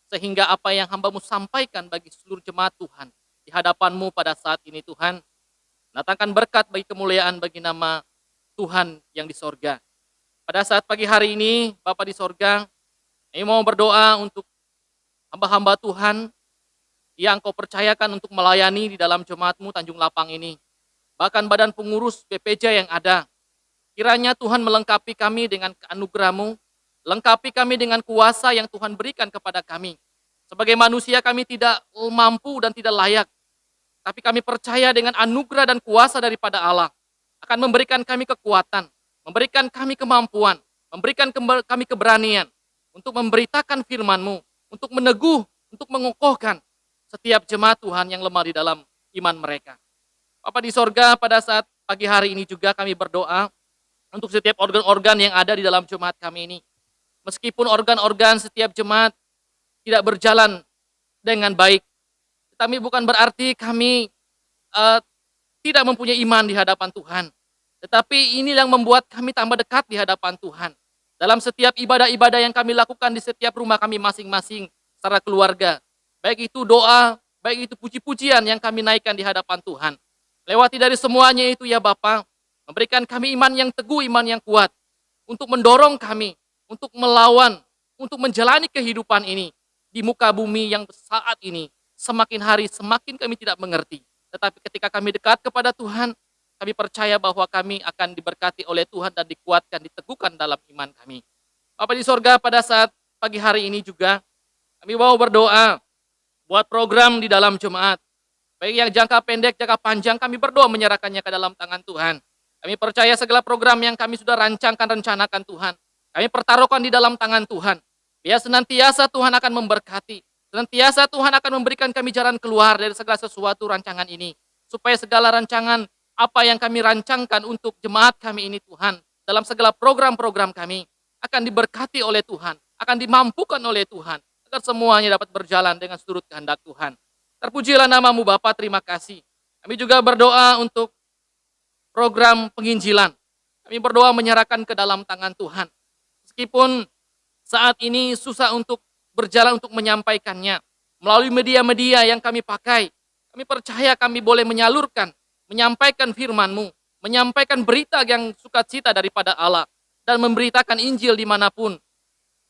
Sehingga apa yang hamba-Mu sampaikan bagi seluruh jemaat Tuhan di hadapan-Mu pada saat ini Tuhan, datangkan berkat bagi kemuliaan bagi nama Tuhan yang di sorga. Pada saat pagi hari ini, Bapa di sorga, kami mau berdoa untuk hamba-hamba Tuhan yang Kau percayakan untuk melayani di dalam jemaat-Mu Tanjung Lapang ini. Bahkan badan pengurus BPJ yang ada. Kiranya Tuhan melengkapi kami dengan anugerah-Mu, lengkapi kami dengan kuasa yang Tuhan berikan kepada kami. Sebagai manusia kami tidak mampu dan tidak layak. Tapi kami percaya dengan anugerah dan kuasa daripada Allah akan memberikan kami kekuatan, memberikan kami kemampuan, memberikan kami keberanian untuk memberitakan firman-Mu, untuk meneguh, untuk mengokohkan setiap jemaat Tuhan yang lemah di dalam iman mereka. Bapa di sorga, pada saat pagi hari ini juga kami berdoa untuk setiap organ-organ yang ada di dalam jemaat kami ini. Meskipun organ-organ setiap jemaat tidak berjalan dengan baik, tapi bukan berarti kami tidak mempunyai iman di hadapan Tuhan. Tetapi ini yang membuat kami tambah dekat di hadapan Tuhan. Dalam setiap ibadah-ibadah yang kami lakukan di setiap rumah kami masing-masing secara keluarga. Baik itu doa, baik itu puji-pujian yang kami naikkan di hadapan Tuhan. Lewati dari semuanya itu ya Bapa, memberikan kami iman yang teguh, iman yang kuat. Untuk mendorong kami, untuk melawan, untuk menjalani kehidupan ini. Di muka bumi yang saat ini, semakin hari semakin kami tidak mengerti. Tetapi ketika kami dekat kepada Tuhan, kami percaya bahwa kami akan diberkati oleh Tuhan dan dikuatkan, diteguhkan dalam iman kami. Bapa di sorga, pada saat pagi hari ini juga, kami mau berdoa buat program di dalam jemaat. Baik yang jangka pendek, jangka panjang, kami berdoa menyerahkannya ke dalam tangan Tuhan. Kami percaya segala program yang kami sudah rancangkan, rencanakan Tuhan. Kami pertaruhkan di dalam tangan Tuhan. Biar senantiasa Tuhan akan memberkati. Senantiasa Tuhan akan memberikan kami jalan keluar dari segala sesuatu rancangan ini. Supaya segala rancangan apa yang kami rancangkan untuk jemaat kami ini Tuhan. Dalam segala program-program kami akan diberkati oleh Tuhan. Akan dimampukan oleh Tuhan. Agar semuanya dapat berjalan dengan seturut kehendak Tuhan. Terpujilah nama-Mu Bapa, terima kasih. Kami juga berdoa untuk program penginjilan. Kami berdoa menyerahkan ke dalam tangan Tuhan. Meskipun saat ini susah untuk berjalan untuk menyampaikannya. Melalui media-media yang kami pakai. Kami percaya kami boleh menyalurkan, menyampaikan firman-Mu. Menyampaikan berita yang sukacita daripada Allah. Dan memberitakan Injil dimanapun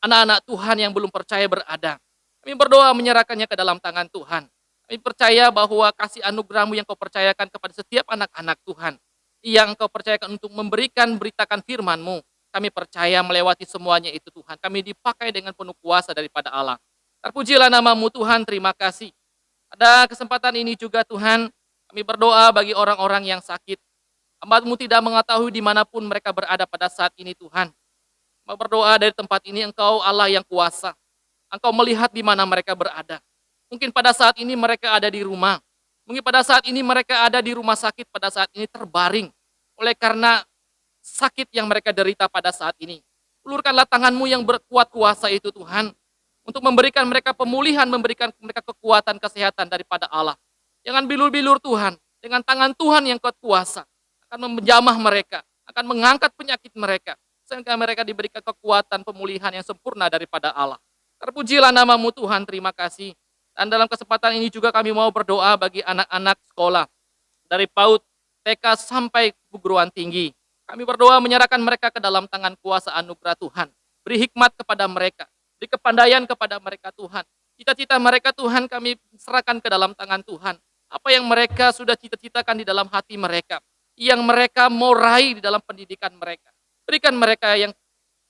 anak-anak Tuhan yang belum percaya berada. Kami berdoa menyerahkannya ke dalam tangan Tuhan. Kami percaya bahwa kasih anugerah-Mu yang Kau percayakan kepada setiap anak-anak Tuhan. Yang Kau percayakan untuk memberikan, beritakan firman-Mu. Kami percaya melewati semuanya itu Tuhan. Kami dipakai dengan penuh kuasa daripada Allah. Terpujilah nama-Mu Tuhan, terima kasih. Pada kesempatan ini juga Tuhan, kami berdoa bagi orang-orang yang sakit. Hamba-Mu tidak mengetahui dimanapun mereka berada pada saat ini Tuhan. Berdoa dari tempat ini, Engkau Allah yang kuasa. Engkau melihat di mana mereka berada. Mungkin pada saat ini mereka ada di rumah. Mungkin pada saat ini mereka ada di rumah sakit, pada saat ini terbaring. Oleh karena sakit yang mereka derita pada saat ini. Ulurkanlah tangan-Mu yang berkuat kuasa itu Tuhan. Untuk memberikan mereka pemulihan, memberikan mereka kekuatan, kesehatan daripada Allah. Jangan bilur-bilur Tuhan. Dengan tangan Tuhan yang kuat kuasa. Akan menjamah mereka. Akan mengangkat penyakit mereka. Sehingga mereka diberikan kekuatan pemulihan yang sempurna daripada Allah. Terpujilah nama-Mu Tuhan, terima kasih. Dan dalam kesempatan ini juga kami mau berdoa bagi anak-anak sekolah. Dari PAUD, TK sampai perguruan tinggi. Kami berdoa menyerahkan mereka ke dalam tangan kuasa anugerah Tuhan. Beri hikmat kepada mereka. Beri kepandaian kepada mereka Tuhan. Cita-cita mereka Tuhan kami serahkan ke dalam tangan Tuhan. Apa yang mereka sudah cita-citakan di dalam hati mereka. Yang mereka mau raih di dalam pendidikan mereka. Berikan mereka yang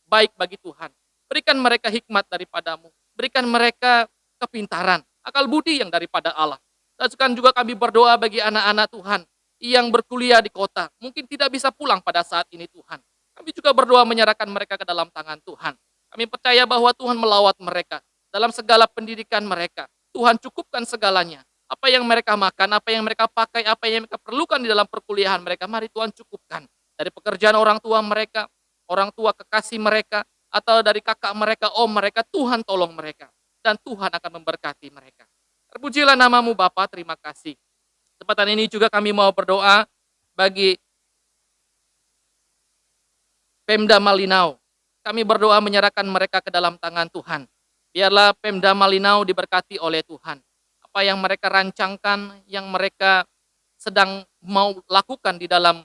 baik bagi Tuhan. Berikan mereka hikmat daripada-Mu. Berikan mereka kepintaran, akal budi yang daripada Allah. Dan sekarang juga kami berdoa bagi anak-anak Tuhan yang berkuliah di kota, mungkin tidak bisa pulang pada saat ini Tuhan. Kami juga berdoa menyerahkan mereka ke dalam tangan Tuhan. Kami percaya bahwa Tuhan melawat mereka dalam segala pendidikan mereka. Tuhan cukupkan segalanya. Apa yang mereka makan, apa yang mereka pakai, apa yang mereka perlukan di dalam perkuliahan mereka, mari Tuhan cukupkan. Dari pekerjaan orang tua mereka, orang tua kekasih mereka, atau dari kakak mereka, om mereka, Tuhan tolong mereka. Dan Tuhan akan memberkati mereka. Terpujilah namamu Bapa, terima kasih. Kesempatan ini juga kami mau berdoa bagi Pemda Malinau. Kami berdoa menyerahkan mereka ke dalam tangan Tuhan. Biarlah Pemda Malinau diberkati oleh Tuhan. Apa yang mereka rancangkan, yang mereka sedang mau lakukan di dalam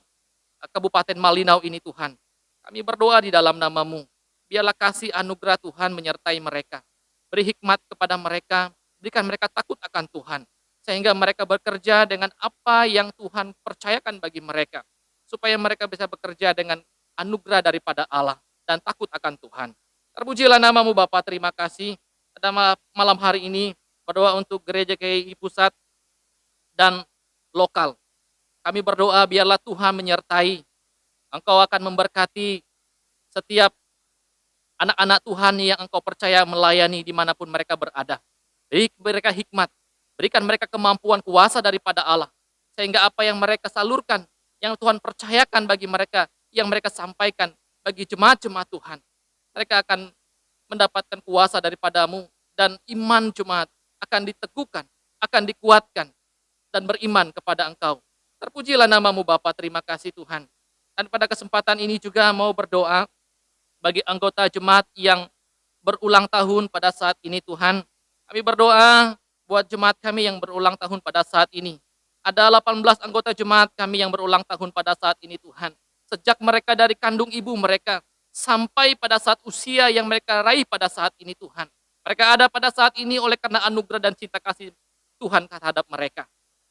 Kabupaten Malinau ini Tuhan. Kami berdoa di dalam namamu. Biarlah kasih anugerah Tuhan menyertai mereka. Beri hikmat kepada mereka, berikan mereka takut akan Tuhan. Sehingga mereka bekerja dengan apa yang Tuhan percayakan bagi mereka. Supaya mereka bisa bekerja dengan anugerah daripada Allah dan takut akan Tuhan. Terpujilah namamu Bapa, terima kasih. Pada malam hari ini berdoa untuk gereja GKI pusat dan lokal. Kami berdoa biarlah Tuhan menyertai. Engkau akan memberkati setiap anak-anak Tuhan yang engkau percaya melayani dimanapun mereka berada. Beri mereka hikmat, berikan mereka kemampuan kuasa daripada Allah. Sehingga apa yang mereka salurkan, yang Tuhan percayakan bagi mereka, yang mereka sampaikan bagi jemaat-jemaat Tuhan. Mereka akan mendapatkan kuasa daripadamu dan iman jemaat akan diteguhkan, akan dikuatkan dan beriman kepada Engkau. Terpujilah namamu Bapa, terima kasih Tuhan. Dan pada kesempatan ini juga mau berdoa bagi anggota jemaat yang berulang tahun pada saat ini Tuhan. Kami berdoa buat jemaat kami yang berulang tahun pada saat ini. Ada 18 anggota jemaat kami yang berulang tahun pada saat ini Tuhan. Sejak mereka dari kandung ibu mereka sampai pada saat usia yang mereka raih pada saat ini Tuhan. Mereka ada pada saat ini oleh karena anugerah dan cinta kasih Tuhan terhadap mereka.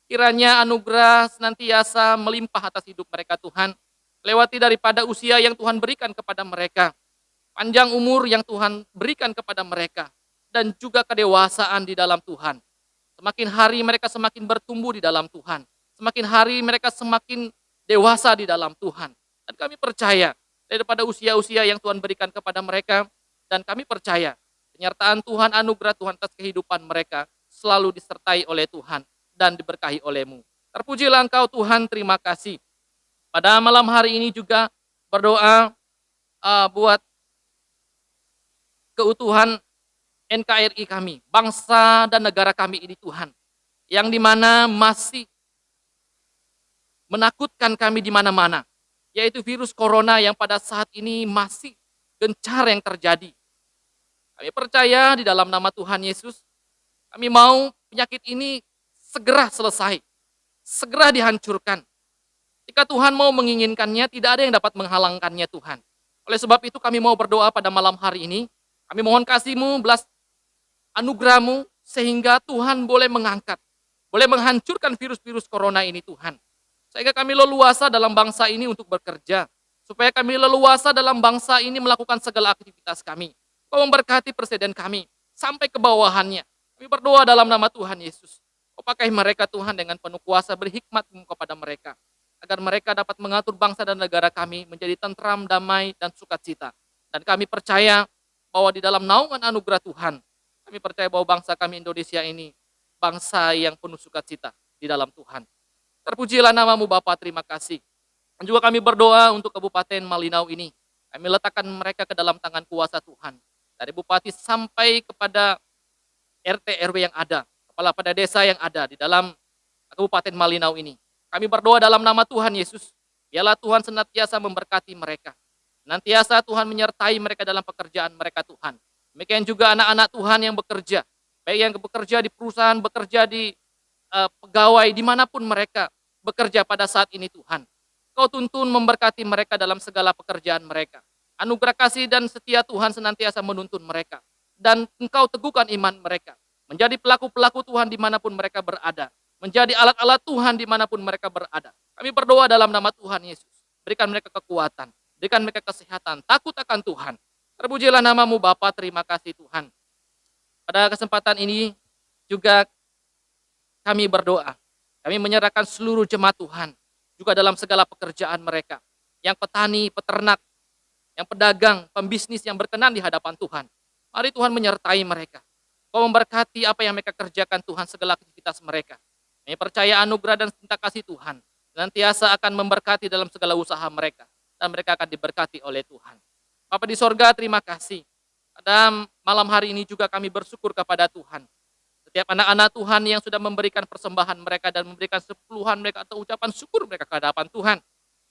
Kiranya anugerah senantiasa melimpah atas hidup mereka Tuhan. Lewati daripada usia yang Tuhan berikan kepada mereka. Panjang umur yang Tuhan berikan kepada mereka. Dan juga kedewasaan di dalam Tuhan. Semakin hari mereka semakin bertumbuh di dalam Tuhan. Semakin hari mereka semakin dewasa di dalam Tuhan. Dan kami percaya daripada usia-usia yang Tuhan berikan kepada mereka. Dan kami percaya penyertaan Tuhan, anugerah Tuhan atas kehidupan mereka selalu disertai oleh Tuhan dan diberkahi oleh-Mu. Terpujilah Engkau Tuhan, terima kasih. Pada malam hari ini juga berdoa buat keutuhan NKRI kami, bangsa dan negara kami ini Tuhan. Yang dimana masih menakutkan kami di mana-mana. Yaitu virus corona yang pada saat ini masih gencar yang terjadi. Kami percaya di dalam nama Tuhan Yesus, kami mau penyakit ini segera selesai, segera dihancurkan. Jika Tuhan mau menginginkannya, tidak ada yang dapat menghalangkannya Tuhan. Oleh sebab itu kami mau berdoa pada malam hari ini, kami mohon kasih-Mu, belas anugerah-Mu, sehingga Tuhan boleh mengangkat, boleh menghancurkan virus-virus corona ini Tuhan. Sehingga kami leluasa dalam bangsa ini untuk bekerja. Supaya kami leluasa dalam bangsa ini melakukan segala aktivitas kami. Kau memberkati presiden kami, sampai ke bawahannya. Kami berdoa dalam nama Tuhan Yesus. Kau pakai mereka Tuhan dengan penuh kuasa, beri hikmat-Mu kepada mereka. Agar mereka dapat mengatur bangsa dan negara kami menjadi tentram, damai, dan sukacita. Dan kami percaya bahwa di dalam naungan anugerah Tuhan, kami percaya bahwa bangsa kami Indonesia ini, bangsa yang penuh sukacita di dalam Tuhan. Terpujilah namamu Bapa, terima kasih. Dan juga kami berdoa untuk Kabupaten Malinau ini. Kami letakkan mereka ke dalam tangan kuasa Tuhan. Dari Bupati sampai kepada RT RW yang ada, kepala pada desa yang ada di dalam Kabupaten Malinau ini. Kami berdoa dalam nama Tuhan Yesus. Biarlah Tuhan senantiasa memberkati mereka. Senantiasa Tuhan menyertai mereka dalam pekerjaan mereka Tuhan. Demikian juga anak-anak Tuhan yang bekerja. Baik yang bekerja di perusahaan, bekerja di pegawai, dimanapun mereka bekerja pada saat ini Tuhan. Kau tuntun memberkati mereka dalam segala pekerjaan mereka. Anugerah kasih dan setia Tuhan senantiasa menuntun mereka. Dan Engkau teguhkan iman mereka. Menjadi pelaku-pelaku Tuhan dimanapun mereka berada. Menjadi alat-alat Tuhan dimanapun mereka berada. Kami berdoa dalam nama Tuhan Yesus. Berikan mereka kekuatan. Berikan mereka kesehatan. Takut akan Tuhan. Terpujilah namamu Bapa, terima kasih Tuhan. Pada kesempatan ini juga kami berdoa. Kami menyerahkan seluruh jemaat Tuhan, juga dalam segala pekerjaan mereka. Yang petani, peternak, yang pedagang, pembisnis yang berkenan di hadapan Tuhan. Mari Tuhan menyertai mereka. Kau memberkati apa yang mereka kerjakan Tuhan, segala aktivitas mereka. Kami percaya anugerah dan cinta kasih Tuhan senantiasa akan memberkati dalam segala usaha mereka. Dan mereka akan diberkati oleh Tuhan. Bapa di sorga, terima kasih. Pada malam hari ini juga kami bersyukur kepada Tuhan. Setiap anak-anak Tuhan yang sudah memberikan persembahan mereka dan memberikan sepuluhan mereka atau ucapan syukur mereka ke hadapan Tuhan.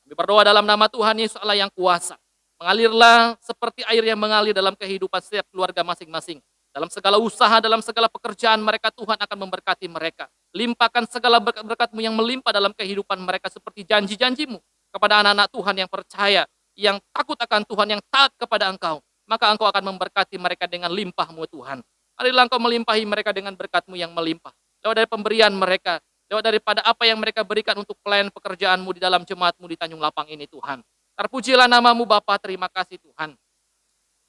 Kami berdoa dalam nama Tuhan Yesus Allah yang kuasa. Mengalirlah seperti air yang mengalir dalam kehidupan setiap keluarga masing-masing. Dalam segala usaha, dalam segala pekerjaan mereka, Tuhan akan memberkati mereka. Limpahkan segala berkat-berkat-Mu yang melimpah dalam kehidupan mereka seperti janji-janji-Mu kepada anak-anak Tuhan yang percaya, yang takut akan Tuhan, yang taat kepada Engkau. Maka Engkau akan memberkati mereka dengan limpah-Mu Tuhan. Marilah Engkau melimpahi mereka dengan berkat-Mu yang melimpah. Lewat dari pemberian mereka, lewat daripada apa yang mereka berikan untuk pelayan pekerjaan-Mu di dalam jemaat-Mu di Tanjung Lapang ini Tuhan. Terpujilah nama-Mu Bapa, terima kasih Tuhan.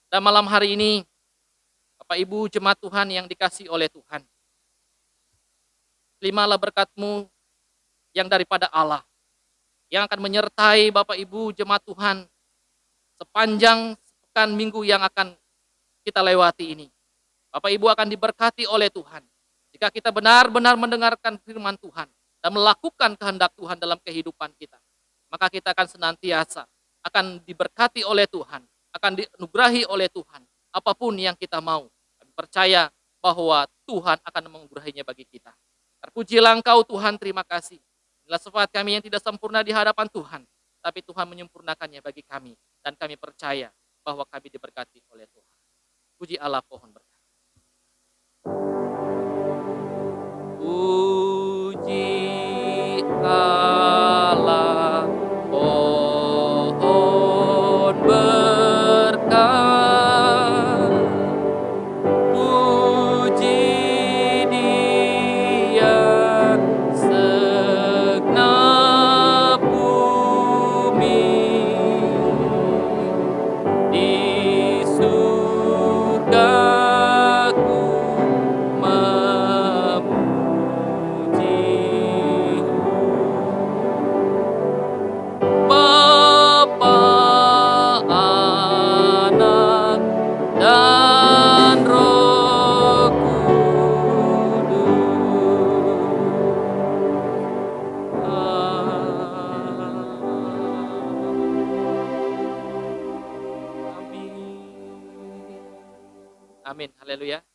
Dan malam hari ini, Bapak Ibu jemaat Tuhan yang dikasih oleh Tuhan. Terimalah berkat-Mu yang daripada Allah. Yang akan menyertai Bapak Ibu jemaat Tuhan sepanjang pekan minggu yang akan kita lewati ini. Bapak Ibu akan diberkati oleh Tuhan. Jika kita benar-benar mendengarkan firman Tuhan dan melakukan kehendak Tuhan dalam kehidupan kita, maka kita akan senantiasa akan diberkati oleh Tuhan, akan dianugerahi oleh Tuhan, apapun yang kita mau. Kami percaya bahwa Tuhan akan mengurahinya bagi kita. Terpujilah Engkau Tuhan, terima kasih. Inilah sifat kami yang tidak sempurna di hadapan Tuhan, tapi Tuhan menyempurnakannya bagi kami, dan kami percaya bahwa kami diberkati oleh Tuhan. Puji Allah, pohon berkat. Puji Allah, pohon berkat. Puji Dia, segenap bumi. Di surgaku memuji Bapa, Anak, dan Roh Kudus. Amin. Amin. Haleluya.